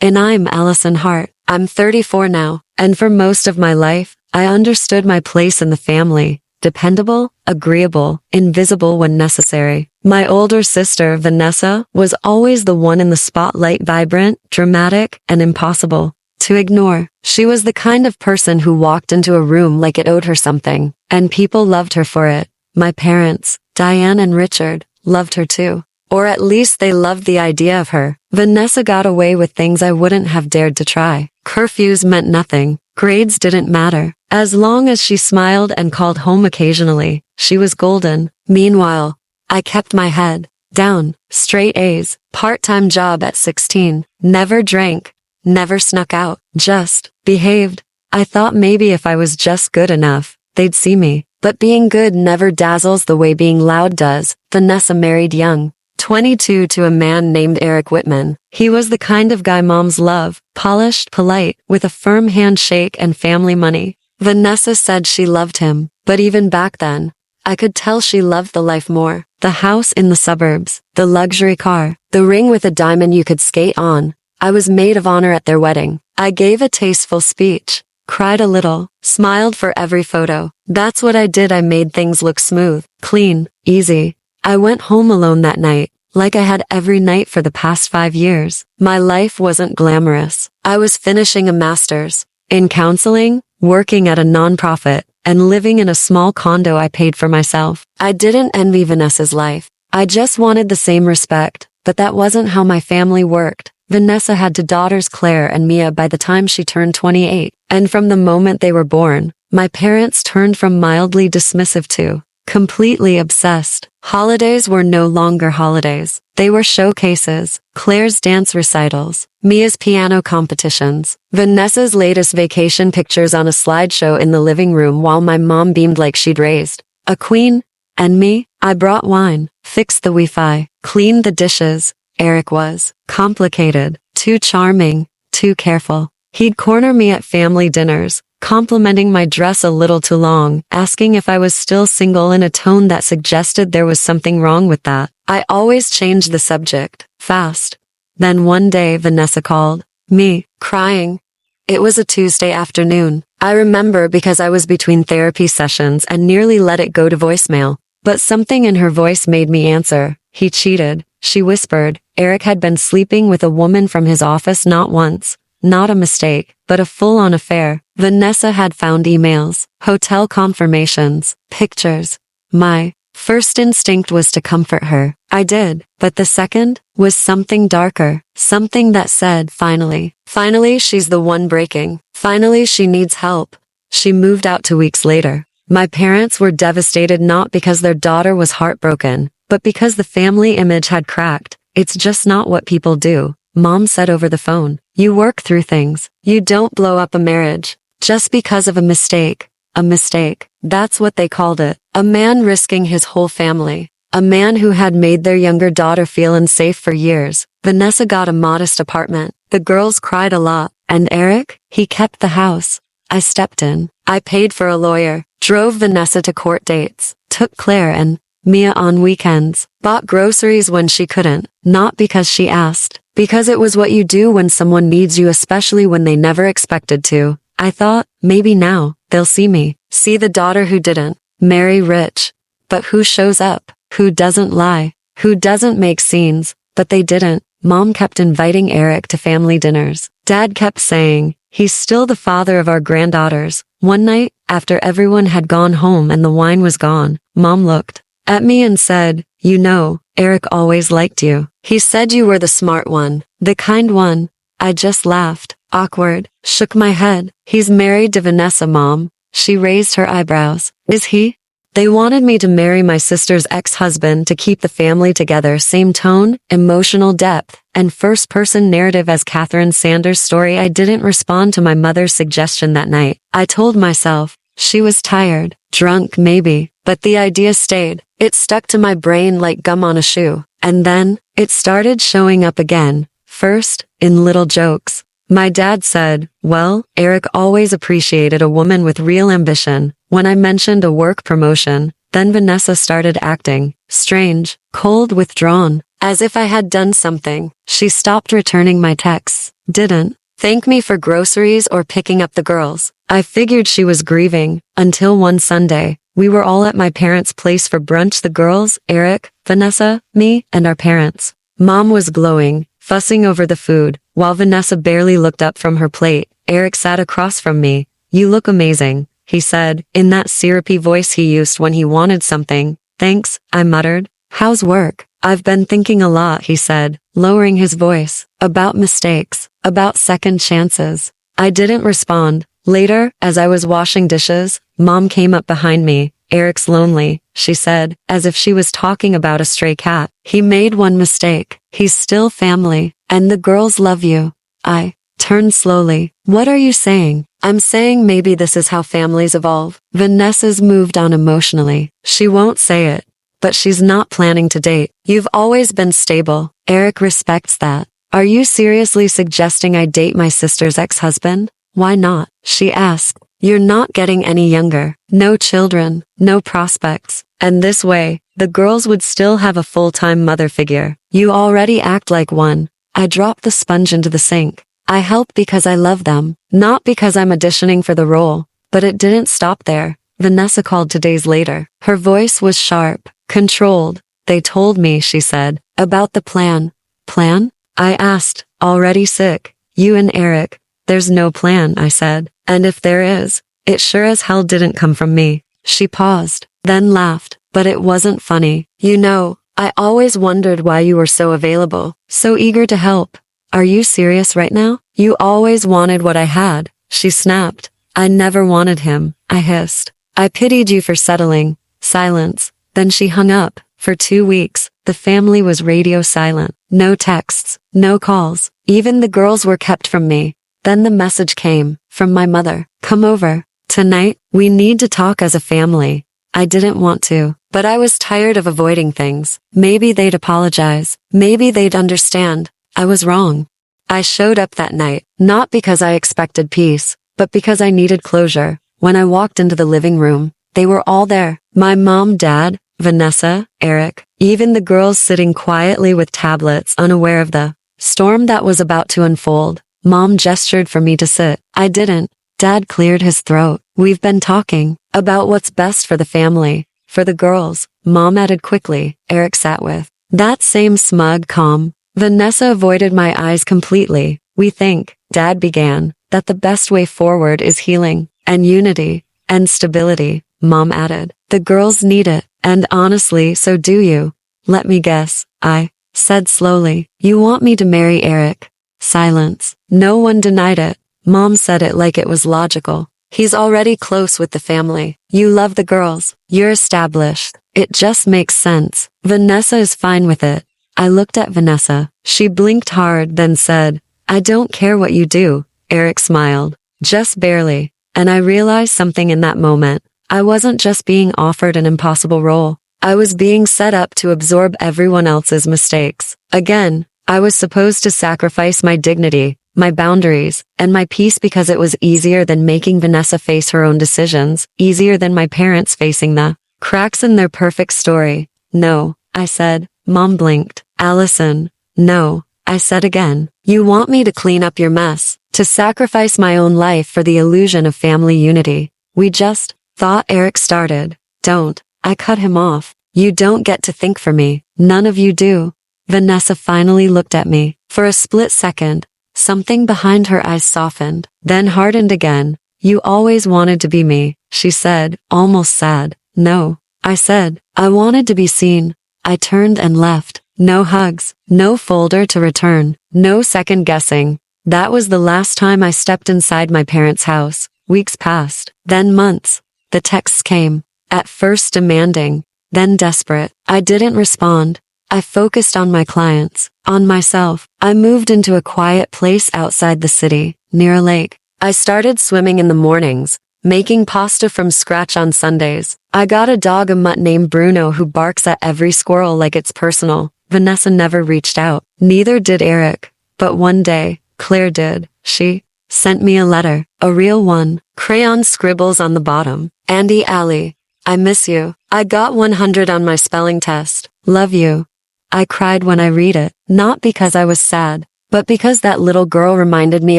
And I'm Allison Hart. I'm 34 now, and for most of my life, I understood my place in the family. Dependable, agreeable, invisible when necessary. My older sister, Vanessa, was always the one in the spotlight, vibrant, dramatic, and impossible to ignore. She was the kind of person who walked into a room like it owed her something, and people loved her for it. My parents, Diane and Richard, loved her too. Or at least they loved the idea of her. Vanessa got away with things I wouldn't have dared to try. Curfews meant nothing. Grades didn't matter. As long as she smiled and called home occasionally, she was golden. Meanwhile, I kept my head down, straight A's, part-time job at 16, never drank, never snuck out, just behaved. I thought maybe if I was just good enough, they'd see me. But being good never dazzles the way being loud does. Vanessa married young, 22, to a man named Eric Whitman. He was the kind of guy moms love, polished, polite, with a firm handshake and family money. Vanessa said she loved him, but even back then, I could tell she loved the life more. The house in the suburbs, the luxury car, the ring with a diamond you could skate on. I was maid of honor at their wedding. I gave a tasteful speech, cried a little, smiled for every photo. That's what I did. I made things look smooth, clean, easy. I went home alone that night, like I had every night for the past 5 years. My life wasn't glamorous. I was finishing a master's in counseling, working at a nonprofit, and living in a small condo I paid for myself. I didn't envy Vanessa's life. I just wanted the same respect, but that wasn't how my family worked. Vanessa had 2 daughters, Claire and Mia, by the time she turned 28. And from the moment they were born, my parents turned from mildly dismissive to completely obsessed. Holidays were no longer holidays. They were showcases. Claire's dance recitals, Mia's piano competitions, Vanessa's latest vacation pictures on a slideshow in the living room while my mom beamed like she'd raised a queen. And me, I brought wine, fixed the Wi-Fi, cleaned the dishes. Eric was complicated, too charming, too careful. He'd corner me at family dinners, complimenting my dress a little too long, asking if I was still single in a tone that suggested there was something wrong with that. I always changed the subject, fast. Then one day Vanessa called me, crying. It was a Tuesday afternoon. I remember because I was between therapy sessions and nearly let it go to voicemail. But something in her voice made me answer. He cheated, she whispered. Eric had been sleeping with a woman from his office, not once. Not a mistake, but a full-on affair. Vanessa had found emails, hotel confirmations, pictures. My first instinct was to comfort her. I did, but the second was something darker, something that said, finally. Finally, she's the one breaking. Finally, she needs help. She moved out 2 weeks later. My parents were devastated, not because their daughter was heartbroken, but because the family image had cracked. It's just not what people do, Mom said over the phone. You work through things. You don't blow up a marriage just because of a mistake. A mistake. That's what they called it. A man risking his whole family. A man who had made their younger daughter feel unsafe for years. Vanessa got a modest apartment. The girls cried a lot. And Eric? He kept the house. I stepped in. I paid for a lawyer. Drove Vanessa to court dates. Took Claire and Mia on weekends. Bought groceries when she couldn't. Not because she asked. Because it was what you do when someone needs you, especially when they never expected to. I thought, maybe now, they'll see me. See the daughter who didn't marry rich. But who shows up? Who doesn't lie? Who doesn't make scenes? But they didn't. Mom kept inviting Eric to family dinners. Dad kept saying, he's still the father of our granddaughters. One night, after everyone had gone home and the wine was gone, Mom looked at me and said, you know, Eric always liked you. He said you were the smart one, the kind one. I just laughed, awkward, shook my head. He's married to Vanessa, Mom. She raised her eyebrows. Is he? They wanted me to marry my sister's ex-husband to keep the family together. Same tone, emotional depth, and first-person narrative as Catherine Sanders' story. I didn't respond to my mother's suggestion that night. I told myself, she was tired, drunk maybe, but the idea stayed. It stuck to my brain like gum on a shoe. And then, it started showing up again. First, in little jokes. My dad said, well, Eric always appreciated a woman with real ambition. When I mentioned a work promotion, then Vanessa started acting strange, cold, withdrawn. As if I had done something. She stopped returning my texts. Didn't thank me for groceries or picking up the girls. I figured she was grieving, until one Sunday. We were all at my parents' place for brunch, the girls, Eric, Vanessa, me, and our parents. Mom was glowing, fussing over the food, while Vanessa barely looked up from her plate. Eric sat across from me. You look amazing, he said, in that syrupy voice he used when he wanted something. Thanks, I muttered. How's work? I've been thinking a lot, he said, lowering his voice. About mistakes, about second chances. I didn't respond. Later, as I was washing dishes, Mom came up behind me. Eric's lonely, she said, as if she was talking about a stray cat. He made one mistake. He's still family, and the girls love you. I turned slowly. What are you saying? I'm saying maybe this is how families evolve. Vanessa's moved on emotionally. She won't say it, but she's not planning to date. You've always been stable. Eric respects that. Are you seriously suggesting I date my sister's ex-husband? Why not? She asked. You're not getting any younger. No children, no prospects. And this way, the girls would still have a full-time mother figure. You already act like one. I dropped the sponge into the sink. I help because I love them, not because I'm auditioning for the role. But it didn't stop there. Vanessa called 2 days later. Her voice was sharp, controlled. They told me, she said, about the plan. Plan? I asked, already sick. You and Eric. There's no plan, I said. And if there is, it sure as hell didn't come from me. She paused, then laughed, but it wasn't funny. You know, I always wondered why you were so available, so eager to help. Are you serious right now? You always wanted what I had, she snapped. I never wanted him, I hissed. I pitied you for settling. Silence. Then she hung up. For 2 weeks, the family was radio silent. No texts, no calls. Even the girls were kept from me. Then the message came, from my mother. Come over. Tonight, we need to talk as a family. I didn't want to, but I was tired of avoiding things. Maybe they'd apologize. Maybe they'd understand. I was wrong. I showed up that night, not because I expected peace, but because I needed closure. When I walked into the living room, they were all there. My mom, dad, Vanessa, Eric, even the girls sitting quietly with tablets, unaware of the storm that was about to unfold. Mom gestured for me to sit. I didn't. Dad cleared his throat. We've been talking about what's best for the family, for the girls, Mom added quickly. Eric sat with that same smug calm. Vanessa avoided my eyes completely. We think, Dad began, that the best way forward is healing, and unity, and stability, Mom added. The girls need it, and honestly, so do you. Let me guess, I said slowly. You want me to marry Eric? Silence. No one denied it. Mom said it like it was logical. He's already close with the family. You love the girls. You're established. It just makes sense. Vanessa is fine with it. I looked at Vanessa. She blinked hard, then said, I don't care what you do. Eric smiled. Just barely. And I realized something in that moment. I wasn't just being offered an impossible role. I was being set up to absorb everyone else's mistakes. Again, I was supposed to sacrifice my dignity, my boundaries, and my peace because it was easier than making Vanessa face her own decisions, easier than my parents facing the cracks in their perfect story. No, I said. Mom blinked. Allison, no, I said again. You want me to clean up your mess, to sacrifice my own life for the illusion of family unity. We just thought. Eric started. Don't. I cut him off. You don't get to think for me. None of you do. Vanessa finally looked at me. For a split second, something behind her eyes softened, then hardened again. You always wanted to be me, she said, almost sad. No, I said. I wanted to be seen. I turned and left. No hugs, no folder to return, no second guessing. That was the last time I stepped inside my parents' house. Weeks passed, then months. The texts came, at first demanding, then desperate. I didn't respond. I focused on my clients, on myself. I moved into a quiet place outside the city, near a lake. I started swimming in the mornings, making pasta from scratch on Sundays. I got a dog, a mutt named Bruno, who barks at every squirrel like it's personal. Vanessa never reached out. Neither did Eric. But one day, Claire did. She sent me a letter, a real one, crayon scribbles on the bottom. Andy Alley, I miss you. I got 100 on my spelling test. Love you. I cried when I read it, not because I was sad, but because that little girl reminded me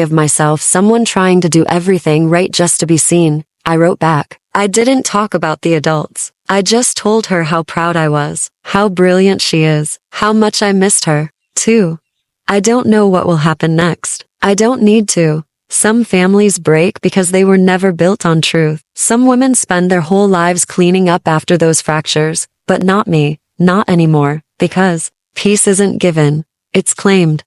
of myself, someone trying to do everything right just to be seen. I wrote back. I didn't talk about the adults. I just told her how proud I was, how brilliant she is, how much I missed her, too. I don't know what will happen next. I don't need to. Some families break because they were never built on truth. Some women spend their whole lives cleaning up after those fractures, but not me, not anymore, because peace isn't given, it's claimed.